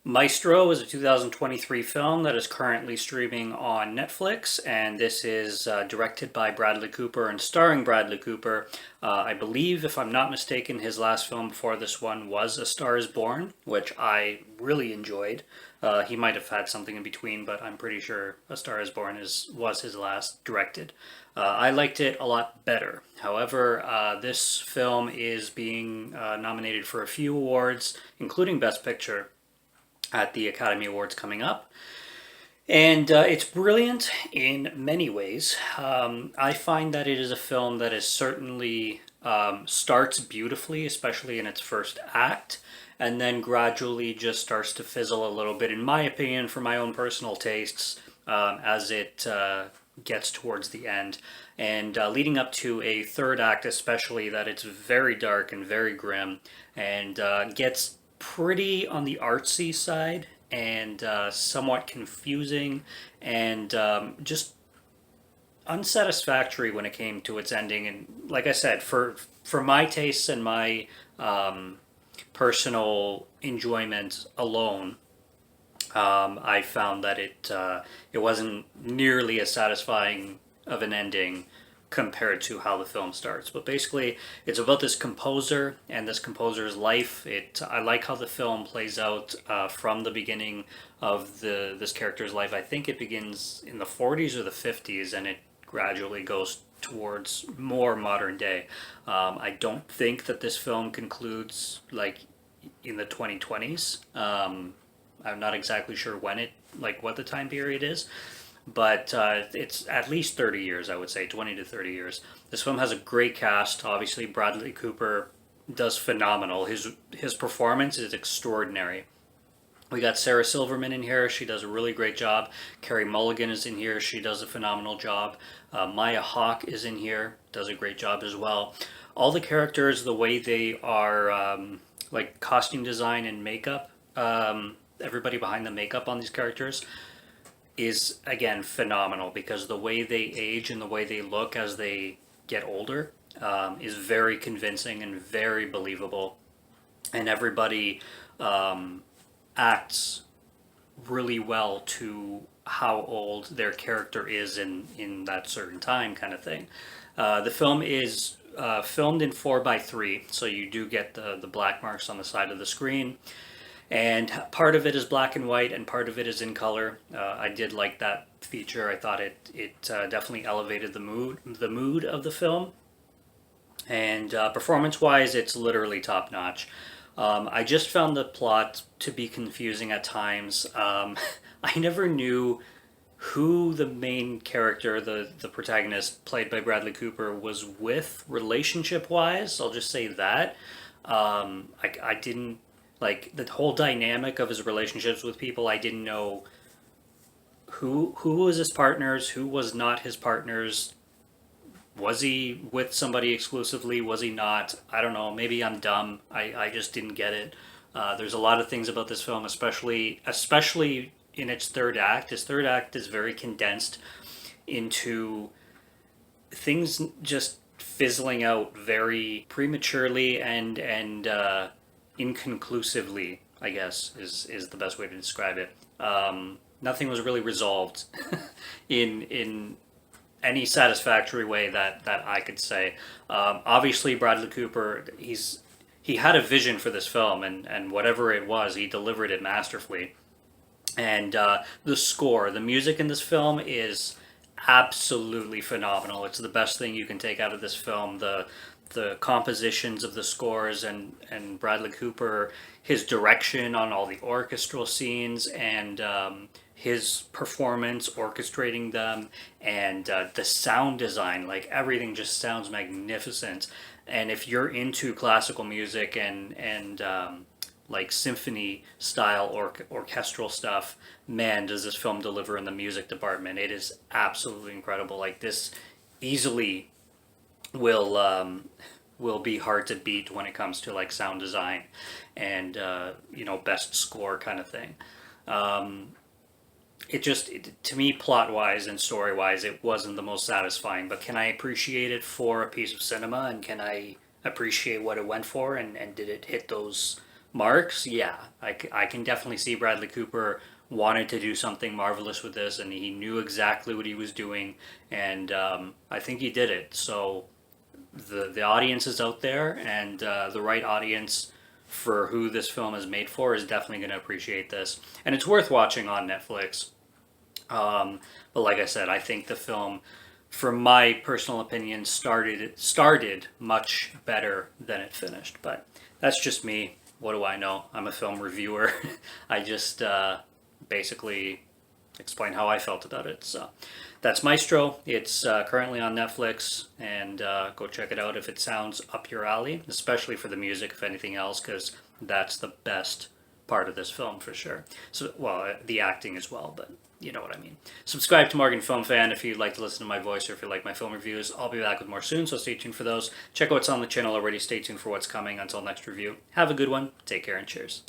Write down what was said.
Maestro is a 2023 film that is currently streaming on Netflix, and this is directed by Bradley Cooper and starring Bradley Cooper. I believe, if I'm not mistaken, his last film before this one was A Star is Born, which I really enjoyed. He might have had something in between, but I'm pretty sure A Star is Born was his last directed. I liked it a lot better. However, this film is being nominated for a few awards, including Best Picture at the Academy Awards coming up. And it's brilliant in many ways. I find that it is a film that is certainly starts beautifully, especially in its first act, and then gradually just starts to fizzle a little bit, in my opinion, for my own personal tastes, as it gets towards the end. And leading up to a third act, especially, that it's very dark and very grim, and gets pretty on the artsy side and somewhat confusing and just unsatisfactory when it came to its ending. And like I said, for my tastes and my personal enjoyment alone, I found that it wasn't nearly as satisfying of an ending compared to how the film starts. But basically, it's about this composer and this composer's life. I like how the film plays out from the beginning of the this character's life. I think it begins in the 40s or the 50s, and it gradually goes towards more modern day. I don't think that this film concludes like in the 2020s. I'm not exactly sure when what the time period is, but it's at least 30 years, I would say, 20 to 30 years. This film has a great cast. Obviously, Bradley Cooper does phenomenal. His performance is extraordinary. We got Sarah Silverman in here. She does a really great job. Carey Mulligan is in here. She does a phenomenal job. Maya Hawke is in here. Does a great job as well. All the characters, the way they are, like costume design and makeup, everybody behind the makeup on these characters is again phenomenal, because the way they age and the way they look as they get older is very convincing and very believable, and everybody acts really well to how old their character is in that certain time, kind of thing. The film is filmed in 4:3, so you do get the black marks on the side of the screen. And part of it is black and white, and part of it is in color. I did like that feature. I thought it definitely elevated the mood of the film. And performance wise, it's literally top notch. I just found the plot to be confusing at times. I never knew who the main character, the protagonist played by Bradley Cooper, was with relationship wise. I'll just say that. I didn't like the whole dynamic of his relationships with people. I didn't know who was his partners, who was not his partners. Was he with somebody exclusively? Was he not? I don't know. Maybe I'm dumb. I just didn't get it. There's a lot of things about this film, especially in its third act. His third act is very condensed into things just fizzling out very prematurely and inconclusively, I guess is the best way to describe it. Nothing was really resolved in any satisfactory way that I could say. Obviously, Bradley Cooper, he had a vision for this film, and whatever it was, he delivered it masterfully. And the score, the music in this film is absolutely phenomenal. It's the best thing you can take out of this film. The compositions of the scores, and Bradley Cooper, his direction on all the orchestral scenes, and his performance orchestrating them, and the sound design, like everything just sounds magnificent. And if you're into classical music and like symphony style or orchestral stuff, man, does this film deliver in the music department. It is absolutely incredible. Like this easily will be hard to beat when it comes to like sound design and best score kind of thing. To me, plot wise and story wise, it wasn't the most satisfying. But can I appreciate it for a piece of cinema, and can I appreciate what it went for, and did it hit marks, yeah, I can definitely see Bradley Cooper wanted to do something marvelous with this, and he knew exactly what he was doing, and I think he did it. So the audience is out there, and the right audience for who this film is made for is definitely going to appreciate this, and it's worth watching on Netflix. But like I said, I think the film, from my personal opinion, started much better than it finished. But that's just me. What do I know? I'm a film reviewer. I just basically explain how I felt about it. So that's Maestro. It's currently on Netflix, and go check it out if it sounds up your alley, especially for the music, if anything else, because that's the best part of this film for sure. So, well, the acting as well, but you know what I mean. Subscribe to Morgan Film Fan if you'd like to listen to my voice or if you like my film reviews. I'll be back with more soon, so stay tuned for those. Check out what's on the channel already. Stay tuned for what's coming. Until next review, have a good one. Take care and cheers.